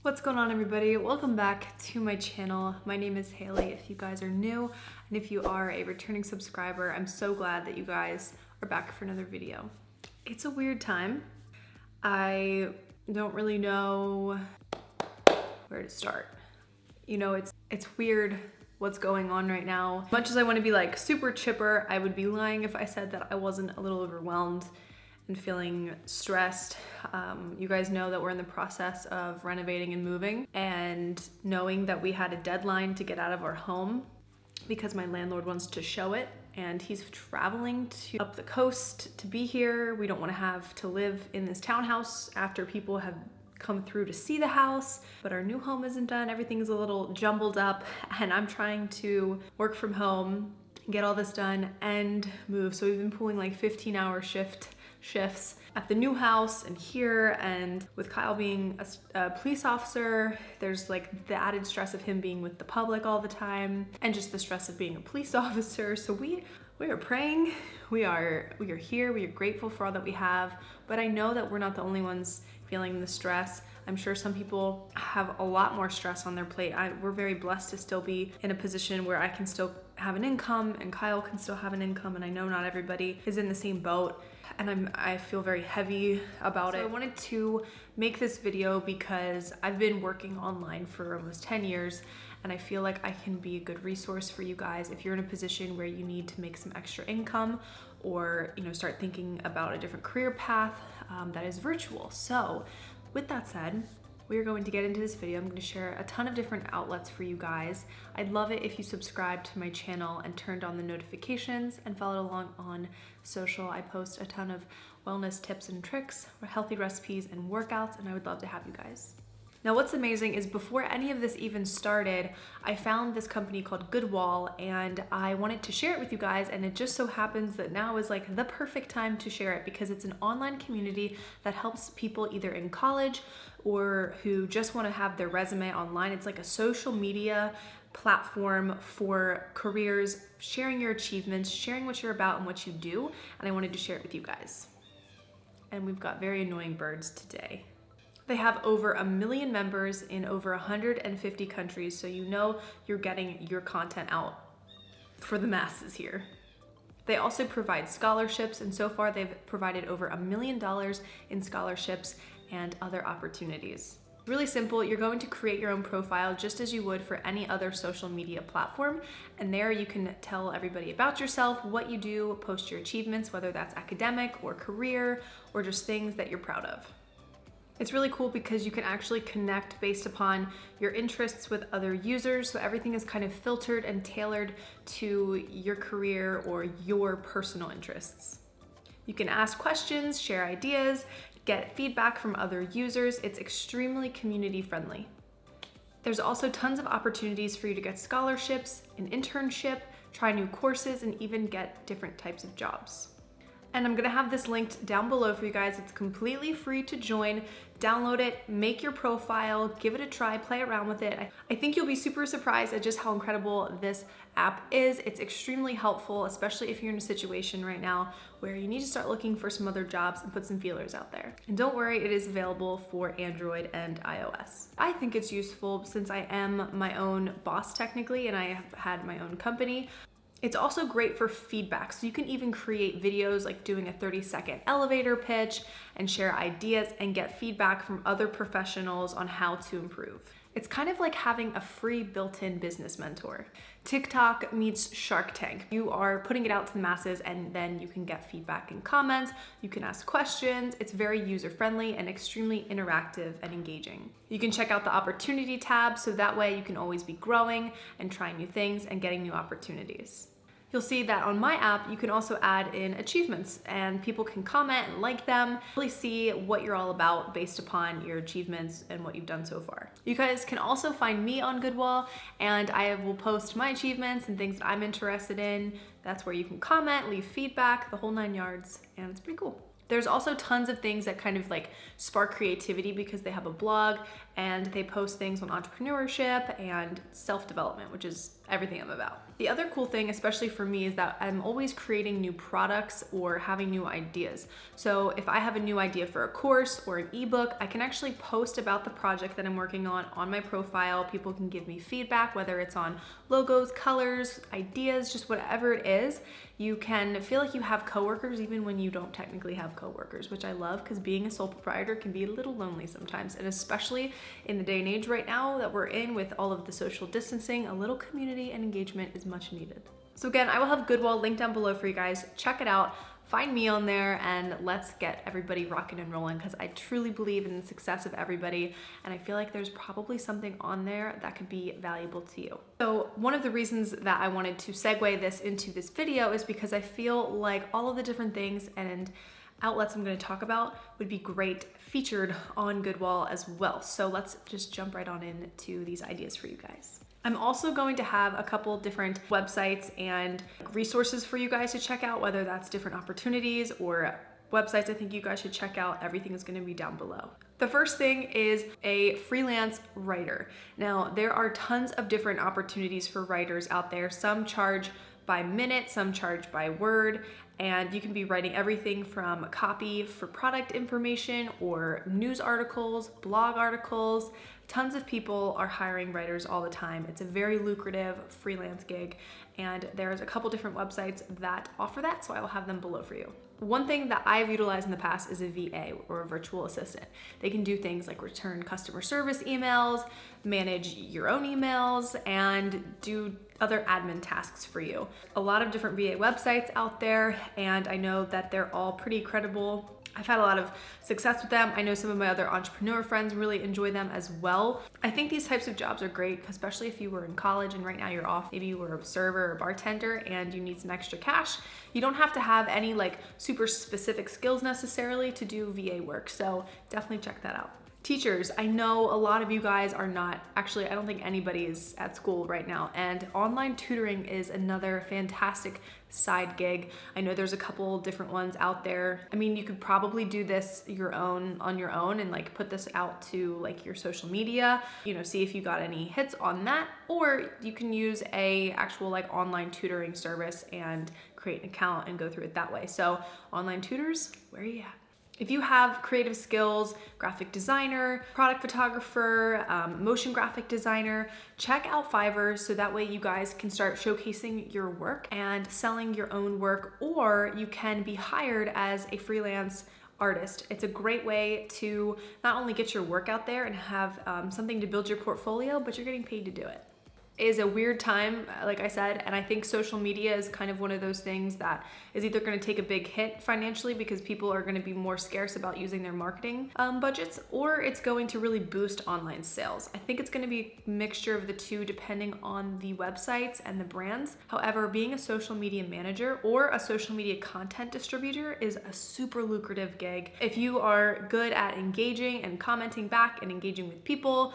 What's going on, everybody? Welcome back to my channel. My name is Haley if you guys are new, and if you are a returning subscriber, I'm so glad that you guys are back for another video. It's a weird time. I don't really know where to start. You know, it's weird what's going on right now. As much as I want to be like super chipper, I would be lying if I said that I wasn't a little overwhelmed and feeling stressed. You guys know that we're in the process of renovating and moving, and knowing that we had a deadline to get out of our home because my landlord wants to show it and he's traveling up the coast to be here. We don't want to have to live in this townhouse after people have come through to see the house, but our new home isn't done. Everything's a little jumbled up, and I'm trying to work from home, get all this done and move. So we've been pulling like 15-hour shifts at the new house and here, and with Kyle being a police officer, there's like the added stress of him being with the public all the time and just the stress of being a police officer. So we are praying, we are here, we are grateful for all that we have, but I know that we're not the only ones feeling the stress. I'm sure some people have a lot more stress on their plate. We're very blessed to still be in a position where I can still have an income and Kyle can still have an income, and I know not everybody is in the same boat, and I feel very heavy about it. I wanted to make this video because I've been working online for almost 10 years, and I feel like I can be a good resource for you guys if you're in a position where you need to make some extra income, or start thinking about a different career path that is virtual. So with that said, we are going to get into this video. I'm going to share a ton of different outlets for you guys. I'd love it if you subscribed to my channel and turned on the notifications and followed along on social. I post a ton of wellness tips and tricks, healthy recipes and workouts, and I would love to have you guys. Now, what's amazing is before any of this even started, I found this company called Goodwall, and I wanted to share it with you guys, and it just so happens that now is like the perfect time to share it because it's an online community that helps people either in college or who just want to have their resume online. It's like a social media platform for careers, sharing your achievements, sharing what you're about and what you do, and I wanted to share it with you guys. And we've got very annoying birds today. They have over 1 million members in over 150 countries, so you're getting your content out for the masses here. They also provide scholarships, and so far they've provided over $1 million in scholarships and other opportunities. Really simple. You're going to create your own profile just as you would for any other social media platform, and there you can tell everybody about yourself, what you do, post your achievements, whether that's academic or career or just things that you're proud of. It's really cool because you can actually connect based upon your interests with other users, so everything is kind of filtered and tailored to your career or your personal interests. You can ask questions, share ideas, get feedback from other users. It's extremely community friendly. There's also tons of opportunities for you to get scholarships, an internship, try new courses, and even get different types of jobs. And I'm gonna have this linked down below for you guys. It's completely free to join. Download it, make your profile, give it a try, play around with it. I think you'll be super surprised at just how incredible this app is. It's extremely helpful, especially if you're in a situation right now where you need to start looking for some other jobs and put some feelers out there. And don't worry, it is available for Android and iOS. I think it's useful since I am my own boss technically, and I have had my own company. It's also great for feedback, so you can even create videos like doing a 30-second elevator pitch and share ideas and get feedback from other professionals on how to improve. It's kind of like having a free built-in business mentor. TikTok meets Shark Tank. You are putting it out to the masses, and then you can get feedback and comments. You can ask questions. It's very user-friendly and extremely interactive and engaging. You can check out the opportunity tab, so that way you can always be growing and trying new things and getting new opportunities. You'll see that on my app, you can also add in achievements, and people can comment and like them, really see what you're all about based upon your achievements and what you've done so far. You guys can also find me on Goodwall, and I will post my achievements and things that I'm interested in. That's where you can comment, leave feedback, the whole 9 yards, and it's pretty cool. There's also tons of things that kind of like spark creativity because they have a blog and they post things on entrepreneurship and self-development, which is everything I'm about. The other cool thing, especially for me, is that I'm always creating new products or having new ideas. So if I have a new idea for a course or an ebook, I can actually post about the project that I'm working on my profile. People can give me feedback, whether it's on logos, colors, ideas, just whatever it is. You can feel like you have coworkers even when you don't technically have coworkers, which I love, because being a sole proprietor can be a little lonely sometimes. And especially in the day and age right now that we're in with all of the social distancing, a little community and engagement is much needed. So again, I will have Goodwall linked down below for you guys. Check it out. Find me on there and let's get everybody rocking and rolling, because I truly believe in the success of everybody, and I feel like there's probably something on there that could be valuable to you. So one of the reasons that I wanted to segue this into this video is because I feel like all of the different things and outlets I'm going to talk about would be great featured on Goodwall as well. So let's just jump right on into these ideas for you guys. I'm also going to have a couple different websites and resources for you guys to check out, whether that's different opportunities or websites I think you guys should check out. Everything is going to be down below. The first thing is a freelance writer. Now, there are tons of different opportunities for writers out there. Some charge by minute, some charge by word, and you can be writing everything from copy for product information or news articles, blog articles. Tons of people are hiring writers all the time. It's a very lucrative freelance gig, and there's a couple different websites that offer that, so I will have them below for you. One thing that I've utilized in the past is a VA, or a virtual assistant. They can do things like return customer service emails, manage your own emails, and do other admin tasks for you. A lot of different VA websites out there, and I know that they're all pretty credible. I've had a lot of success with them. I know some of my other entrepreneur friends really enjoy them as well. I think these types of jobs are great, especially if you were in college and right now you're off. Maybe you were a server or bartender and you need some extra cash. You don't have to have any like super specific skills necessarily to do VA work. So definitely check that out. Teachers, I know a lot of you guys are not, actually, I don't think anybody is at school right now, and online tutoring is another fantastic side gig. I know there's a couple different ones out there. I mean, you could probably do this on your own and like put this out to like your social media, see if you got any hits on that, or you can use a actual like online tutoring service and create an account and go through it that way. So online tutors, where are you at? If you have creative skills, graphic designer, product photographer, motion graphic designer, check out Fiverr so that way you guys can start showcasing your work and selling your own work, or you can be hired as a freelance artist. It's a great way to not only get your work out there and have something to build your portfolio, but you're getting paid to do it. Is a weird time, like I said, and I think social media is kind of one of those things that is either going to take a big hit financially because people are going to be more scarce about using their marketing budgets, or it's going to really boost online sales. I think it's going to be a mixture of the two depending on the websites and the brands. However, being a social media manager or a social media content distributor is a super lucrative gig. If you are good at engaging and commenting back and engaging with people,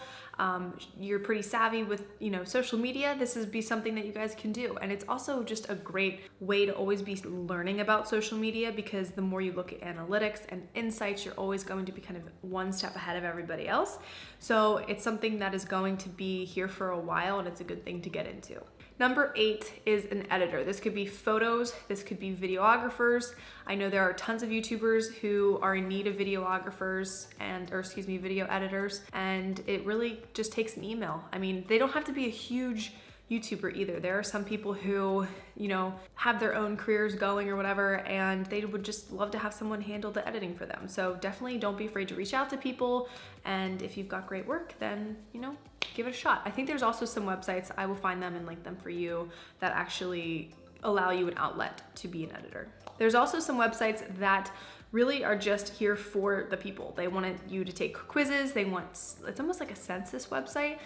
you're pretty savvy with social media, this is be something that you guys can do. And it's also just a great way to always be learning about social media, because the more you look at analytics and insights, you're always going to be kind of one step ahead of everybody else. So it's something that is going to be here for a while, and it's a good thing to get into. Number 8 is an editor. This could be photos, this could be videographers. I know there are tons of YouTubers who are in need of videographers video editors, and it really just takes an email. I mean, they don't have to be a huge YouTuber either. There are some people who, have their own careers going or whatever, and they would just love to have someone handle the editing for them. So definitely don't be afraid to reach out to people. And if you've got great work, then, give it a shot. I think there's also some websites, I will find them and link them for you, that actually allow you an outlet to be an editor. There's also some websites that really are just here for the people. They want you to take quizzes. It's almost like a census website.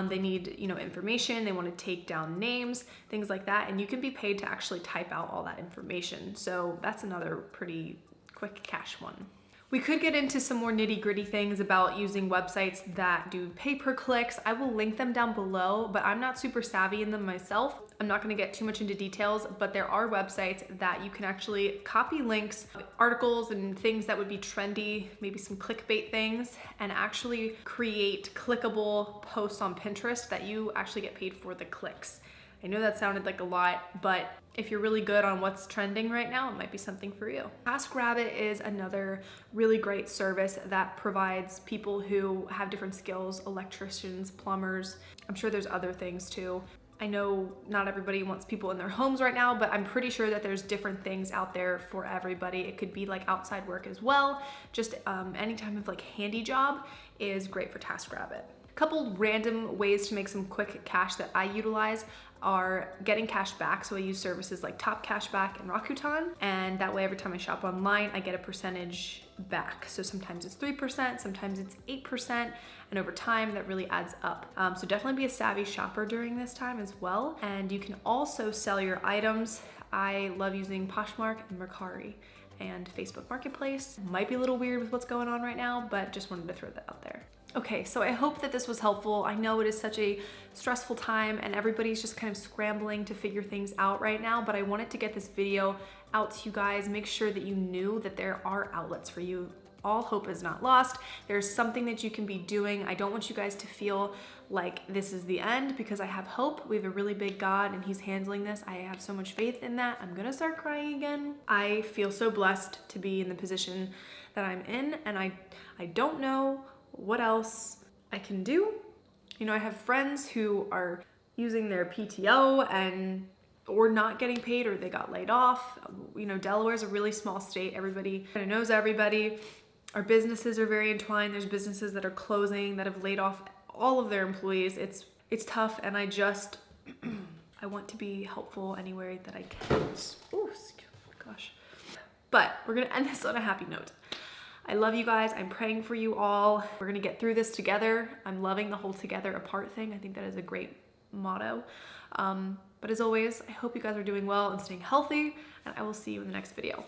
They need, information. They want to take down names, things like that. And you can be paid to actually type out all that information. So that's another pretty quick cash one. We could get into some more nitty-gritty things about using websites that do pay-per-clicks. I will link them down below, but I'm not super savvy in them myself. I'm not gonna get too much into details, but there are websites that you can actually copy links, articles and things that would be trendy, maybe some clickbait things, and actually create clickable posts on Pinterest that you actually get paid for the clicks. I know that sounded like a lot, but if you're really good on what's trending right now, it might be something for you. TaskRabbit is another really great service that provides people who have different skills, electricians, plumbers. I'm sure there's other things too. I know not everybody wants people in their homes right now, but I'm pretty sure that there's different things out there for everybody. It could be like outside work as well. Just any type of like handy job is great for TaskRabbit. A couple random ways to make some quick cash that I utilize are getting cash back. So I use services like Top Cashback and Rakuten, and that way every time I shop online, I get a percentage back. So sometimes it's 3%, sometimes it's 8%, and over time that really adds up. So definitely be a savvy shopper during this time as well. And you can also sell your items. I love using Poshmark and Mercari and Facebook Marketplace. Might be a little weird with what's going on right now, but just wanted to throw that out there. Okay, so I hope that this was helpful. I know it is such a stressful time and everybody's just kind of scrambling to figure things out right now, but I wanted to get this video out to you guys, make sure that you knew that there are outlets for you. All hope is not lost. There's something that you can be doing. I don't want you guys to feel like this is the end, because I have hope. We have a really big God and he's handling this. I have so much faith in that. I'm gonna start crying again. I feel so blessed to be in the position that I'm in, and I don't know what else I can do. You know, I have friends who are using their PTO and or not getting paid, or they got laid off. You know, Delaware's a really small state. Everybody kind of knows everybody. Our businesses are very entwined. There's businesses that are closing, that have laid off all of their employees. It's tough, and I just I want to be helpful anywhere that I can. Oh gosh. But we're gonna end this on a happy note. I love you guys. I'm praying for you all. We're gonna get through this together. I'm loving the whole together apart thing. I think that is a great motto. But as always, I hope you guys are doing well and staying healthy, and I will see you in the next video.